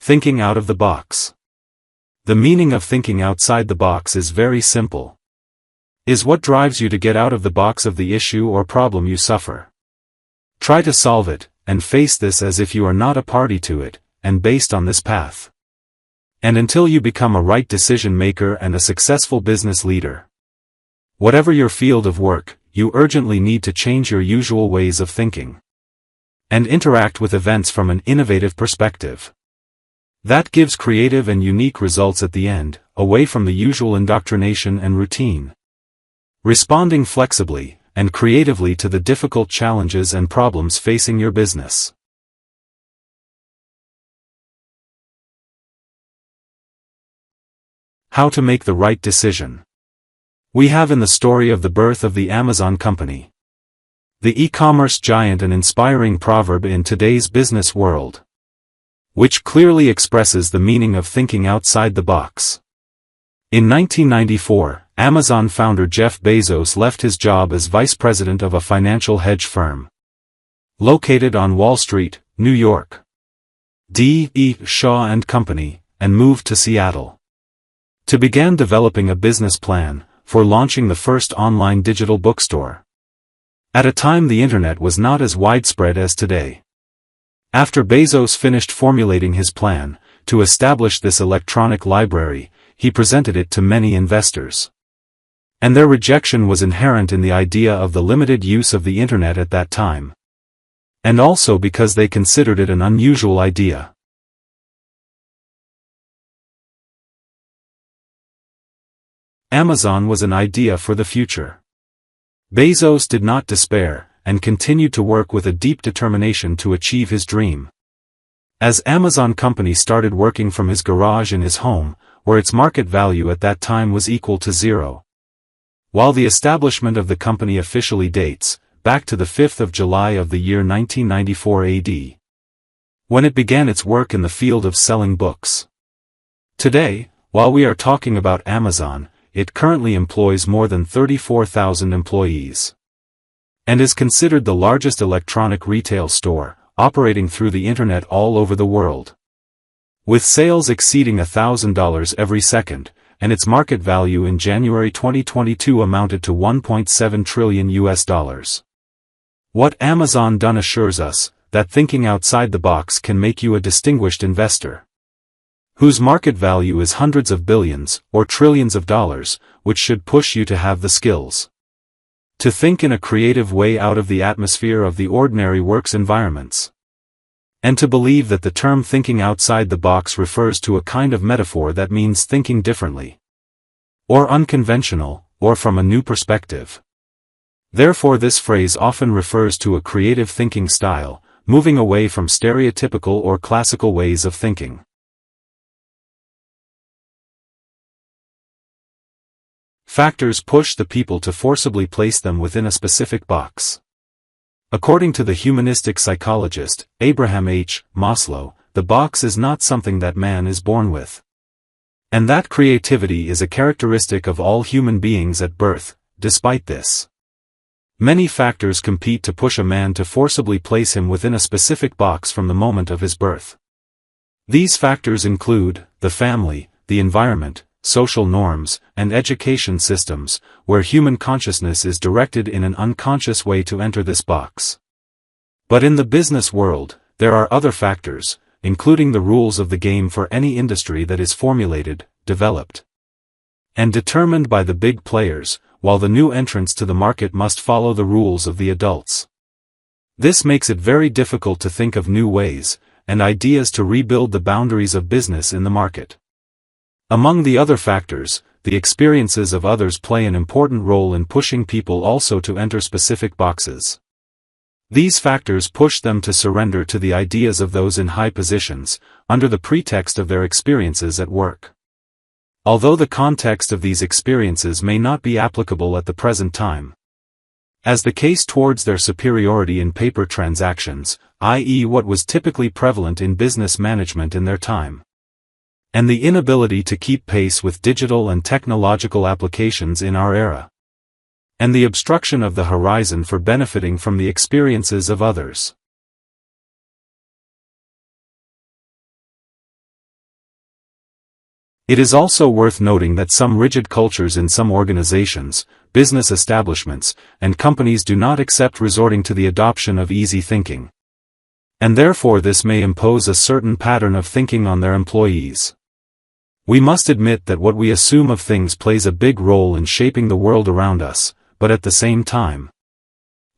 Thinking out of the box. The meaning of thinking outside the box is very simple. Is what drives you to get out of the box of the issue or problem you suffer. Try to solve it, and face this as if you are not a party to it, and based on this path. And until you become a right decision maker and a successful business leader. Whatever your field of work, you urgently need to change your usual ways of thinking. And interact with events from an innovative perspective. That gives creative and unique results at the end, away from the usual indoctrination and routine. Responding flexibly and creatively to the difficult challenges and problems facing your business. How to make the right decision. We have in the story of the birth of the Amazon company. The e-commerce giant, an inspiring proverb in today's business world, which clearly expresses the meaning of thinking outside the box. In 1994, Amazon founder Jeff Bezos left his job as vice president of a financial hedge firm located on Wall Street, New York, D.E. Shaw and Company, and moved to Seattle to begin developing a business plan for launching the first online digital bookstore. At a time the internet was not as widespread as today. After Bezos finished formulating his plan to establish this electronic library, he presented it to many investors. And their rejection was inherent in the idea of the limited use of the internet at that time. And also because they considered it an unusual idea. Amazon was an idea for the future. Bezos did not despair, and continued to work with a deep determination to achieve his dream. As Amazon company started working from his garage in his home, where its market value at that time was equal to zero. While the establishment of the company officially dates back to the 5th of July of the year 1994 AD, when it began its work in the field of selling books. Today, while we are talking about Amazon, it currently employs more than 34,000 employees. And is considered the largest electronic retail store, operating through the internet all over the world. With sales exceeding $1,000 every second, and its market value in January 2022 amounted to $1.7 trillion. What Amazon done assures us that thinking outside the box can make you a distinguished investor, whose market value is hundreds of billions or trillions of dollars, which should push you to have the skills to think in a creative way out of the atmosphere of the ordinary works environments. And to believe that the term thinking outside the box refers to a kind of metaphor that means thinking differently, or unconventional, or from a new perspective. Therefore this phrase often refers to a creative thinking style, moving away from stereotypical or classical ways of thinking. Factors push the people to forcibly place them within a specific box. According to the humanistic psychologist, Abraham H. Maslow, the box is not something that man is born with. And that creativity is a characteristic of all human beings at birth. Despite this, many factors compete to push a man to forcibly place him within a specific box from the moment of his birth. These factors include the family, the environment, social norms, and education systems, where human consciousness is directed in an unconscious way to enter this box. But in the business world, there are other factors, including the rules of the game for any industry that is formulated, developed, and determined by the big players, while the new entrants to the market must follow the rules of the adults. This makes it very difficult to think of new ways and ideas to rebuild the boundaries of business in the market. Among the other factors, the experiences of others play an important role in pushing people also to enter specific boxes. These factors push them to surrender to the ideas of those in high positions, under the pretext of their experiences at work. Although the context of these experiences may not be applicable at the present time, as the case towards their superiority in paper transactions, i.e. what was typically prevalent in business management in their time, and the inability to keep pace with digital and technological applications in our era, and the obstruction of the horizon for benefiting from the experiences of others. It is also worth noting that some rigid cultures in some organizations, business establishments, and companies do not accept resorting to the adoption of easy thinking. And therefore this may impose a certain pattern of thinking on their employees. We must admit that what we assume of things plays a big role in shaping the world around us, but at the same time,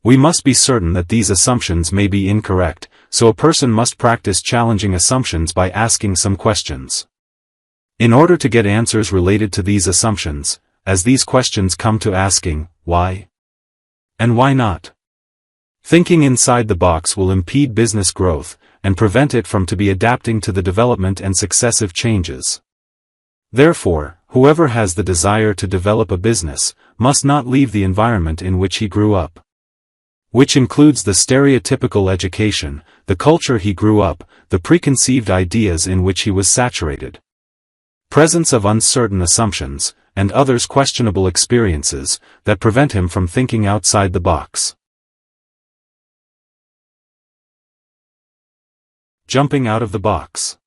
we must be certain that these assumptions may be incorrect, so a person must practice challenging assumptions by asking some questions. In order to get answers related to these assumptions, as these questions come to asking, why? And why not? Thinking inside the box will impede business growth, and prevent it from to be adapting to the development and successive changes. Therefore, whoever has the desire to develop a business, must not leave the environment in which he grew up. Which includes the stereotypical education, the culture he grew up, the preconceived ideas in which he was saturated. Presence of uncertain assumptions, and others questionable experiences, that prevent him from thinking outside the box. Jumping out of the box.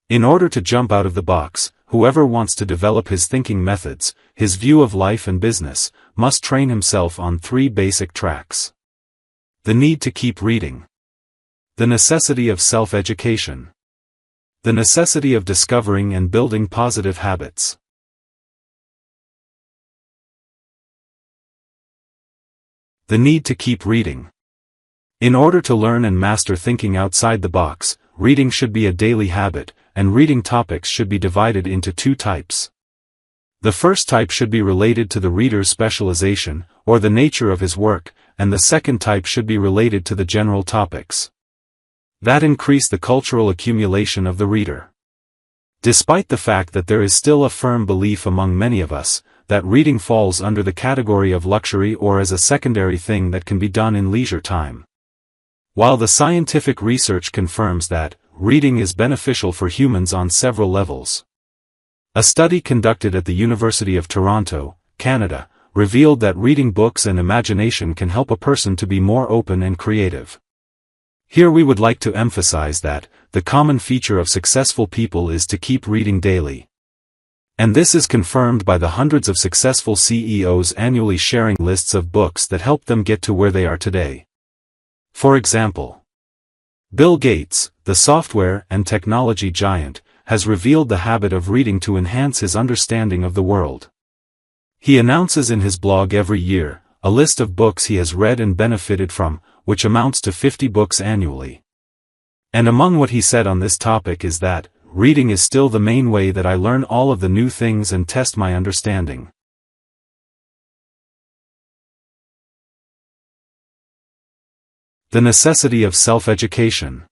In order to jump out of the box, whoever wants to develop his thinking methods, his view of life and business, must train himself on 3 basic tracks. The need to keep reading. The necessity of self-education. The necessity of discovering and building positive habits. The need to keep reading. In order to learn and master thinking outside the box, reading should be a daily habit, and reading topics should be divided into 2 types. The first type should be related to the reader's specialization, or the nature of his work, and the second type should be related to the general topics that increase the cultural accumulation of the reader. Despite the fact that there is still a firm belief among many of us, that reading falls under the category of luxury or as a secondary thing that can be done in leisure time. While the scientific research confirms that reading is beneficial for humans on several levels. A study conducted at the University of Toronto, Canada, revealed that reading books and imagination can help a person to be more open and creative. Here we would like to emphasize that the common feature of successful people is to keep reading daily. And this is confirmed by the hundreds of successful CEOs annually sharing lists of books that helped them get to where they are today. For example, Bill Gates, the software and technology giant, has revealed the habit of reading to enhance his understanding of the world. He announces in his blog every year a list of books he has read and benefited from, which amounts to 50 books annually. And among what he said on this topic is that, reading is still the main way that I learn all of the new things and test my understanding. The necessity of self-education.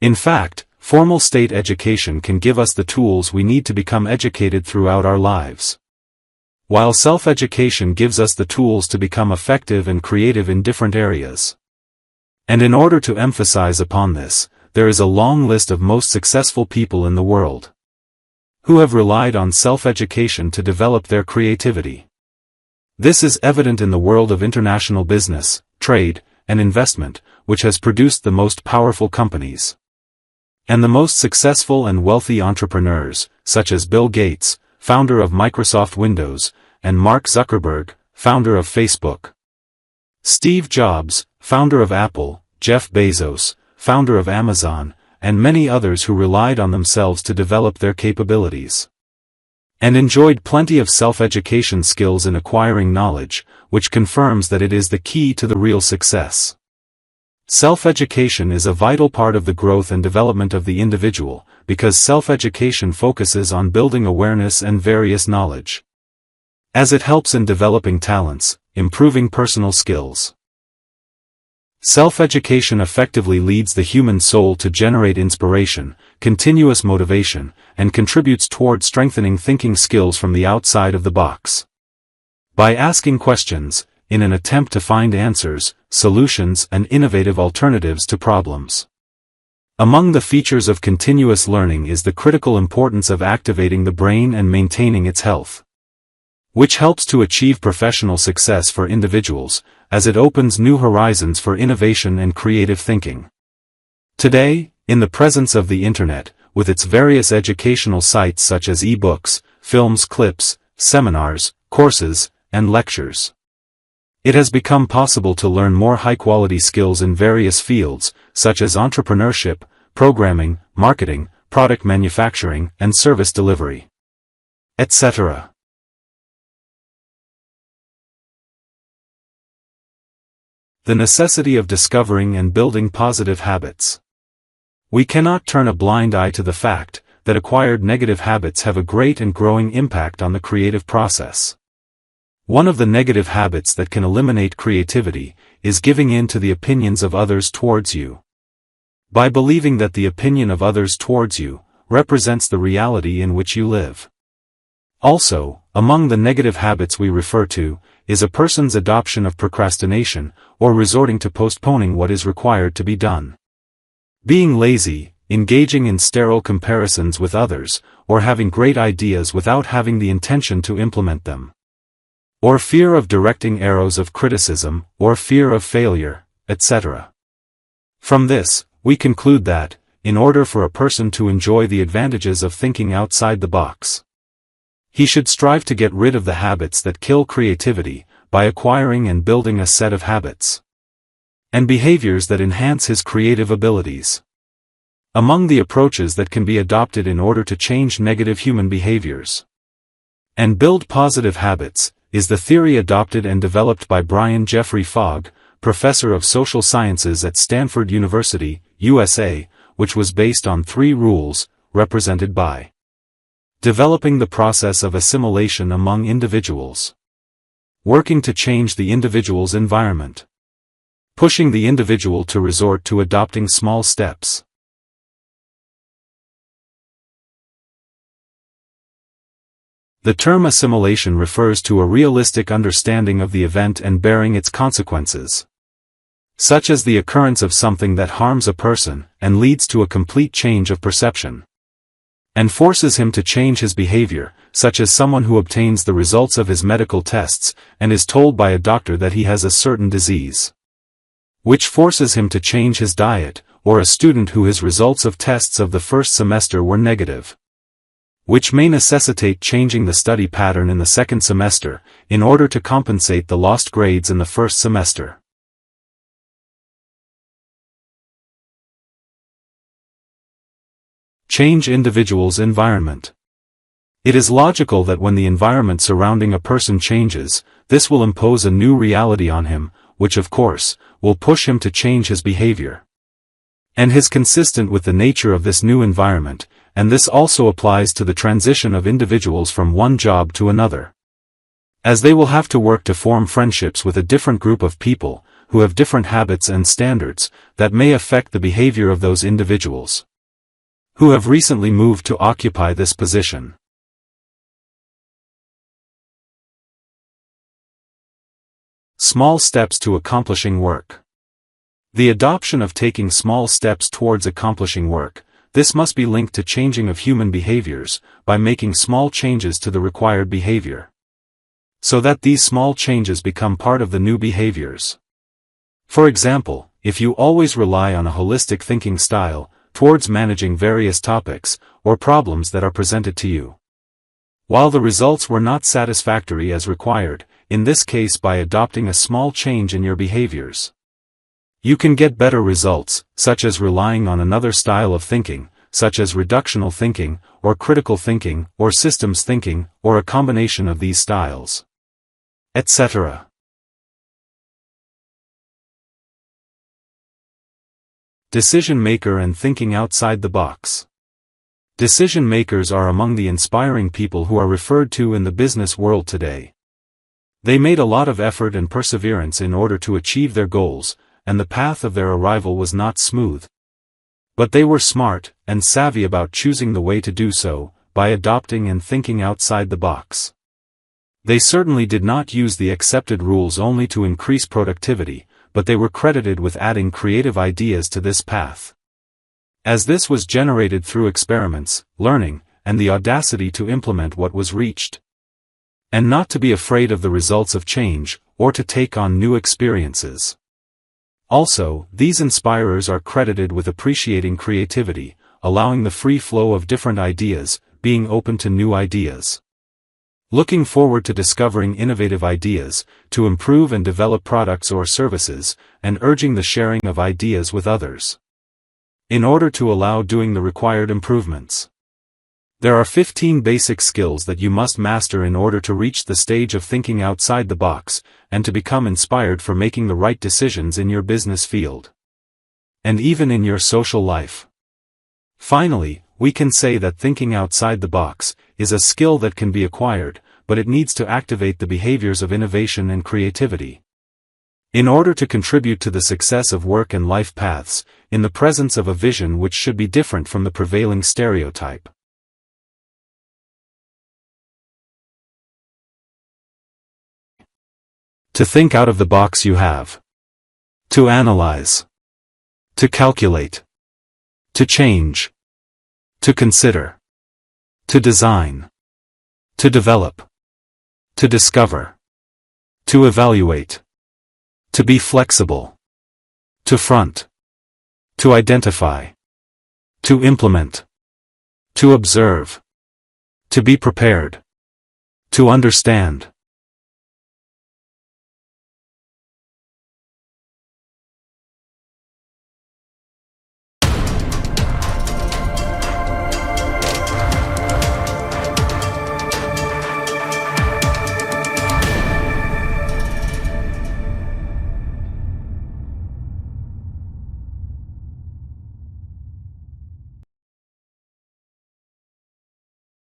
In fact, formal state education can give us the tools we need to become educated throughout our lives. While self-education gives us the tools to become effective and creative in different areas. And in order to emphasize upon this, there is a long list of most successful people in the world who have relied on self-education to develop their creativity. This is evident in the world of international business, trade, and investment, which has produced the most powerful companies. And the most successful and wealthy entrepreneurs, such as Bill Gates, founder of Microsoft Windows, and Mark Zuckerberg, founder of Facebook. Steve Jobs, founder of Apple, Jeff Bezos, founder of Amazon, and many others who relied on themselves to develop their capabilities. And enjoyed plenty of self-education skills in acquiring knowledge, which confirms that it is the key to the real success. Self-education is a vital part of the growth and development of the individual, because self-education focuses on building awareness and various knowledge. As it helps in developing talents, improving personal skills. Self-education effectively leads the human soul to generate inspiration, continuous motivation, and contributes toward strengthening thinking skills from the outside of the box. By asking questions, in an attempt to find answers, solutions, and innovative alternatives to problems. Among the features of continuous learning is the critical importance of activating the brain and maintaining its health, which helps to achieve professional success for individuals, as it opens new horizons for innovation and creative thinking. Today, in the presence of the Internet, with its various educational sites such as e-books, films, clips, seminars, courses, and lectures. It has become possible to learn more high-quality skills in various fields, such as entrepreneurship, programming, marketing, product manufacturing, and service delivery, etc. The necessity of discovering and building positive habits. We cannot turn a blind eye to the fact that acquired negative habits have a great and growing impact on the creative process. One of the negative habits that can eliminate creativity is giving in to the opinions of others towards you. By believing that the opinion of others towards you represents the reality in which you live. Also, among the negative habits we refer to is a person's adoption of procrastination, or resorting to postponing what is required to be done. Being lazy, engaging in sterile comparisons with others, or having great ideas without having the intention to implement them. Or fear of directing arrows of criticism, or fear of failure, etc. From this, we conclude that, in order for a person to enjoy the advantages of thinking outside the box, he should strive to get rid of the habits that kill creativity, by acquiring and building a set of habits and behaviors that enhance his creative abilities. Among the approaches that can be adopted in order to change negative human behaviors and build positive habits, is the theory adopted and developed by Brian Jeffrey Fogg, professor of social sciences at Stanford University, USA, which was based on 3 rules, represented by developing the process of assimilation among individuals, working to change the individual's environment, pushing the individual to resort to adopting small steps. The term assimilation refers to a realistic understanding of the event and bearing its consequences, such as the occurrence of something that harms a person and leads to a complete change of perception, and forces him to change his behavior, such as someone who obtains the results of his medical tests and is told by a doctor that he has a certain disease, which forces him to change his diet, or a student whose results of tests of the first semester were negative, which may necessitate changing the study pattern in the second semester, in order to compensate the lost grades in the first semester. Change individual's environment. It is logical that when the environment surrounding a person changes, this will impose a new reality on him, which of course, will push him to change his behavior and is consistent with the nature of this new environment, and this also applies to the transition of individuals from one job to another, as they will have to work to form friendships with a different group of people, who have different habits and standards, that may affect the behavior of those individuals who have recently moved to occupy this position. Small steps to accomplishing work. The adoption of taking small steps towards accomplishing work, this must be linked to changing of human behaviors, by making small changes to the required behavior, so that these small changes become part of the new behaviors. For example, if you always rely on a holistic thinking style, towards managing various topics, or problems that are presented to you, while the results were not satisfactory as required, in this case by adopting a small change in your behaviors, you can get better results, such as relying on another style of thinking, such as reductional thinking, or critical thinking, or systems thinking, or a combination of these styles, etc. Decision maker and thinking outside the box. Decision makers are among the inspiring people who are referred to in the business world today. They made a lot of effort and perseverance in order to achieve their goals, and the path of their arrival was not smooth. But they were smart and savvy about choosing the way to do so, by adopting and thinking outside the box. They certainly did not use the accepted rules only to increase productivity, but they were credited with adding creative ideas to this path, as this was generated through experiments, learning, and the audacity to implement what was reached, and not to be afraid of the results of change, or to take on new experiences. Also, these inspirers are credited with appreciating creativity, allowing the free flow of different ideas, being open to new ideas. Looking forward to discovering innovative ideas, to improve and develop products or services, and urging the sharing of ideas with others. In order to allow doing the required improvements. There are 15 basic skills that you must master in order to reach the stage of thinking outside the box, and to become inspired for making the right decisions in your business field. And even in your social life. Finally, we can say that thinking outside the box is a skill that can be acquired, but it needs to activate the behaviors of innovation and creativity. In order to contribute to the success of work and life paths, in the presence of a vision which should be different from the prevailing stereotype. To think out of the box you have. To analyze. To calculate. To change. To consider. To design. To develop. To discover. To evaluate. To be flexible. To front. To identify. To implement. To observe. To be prepared. To understand.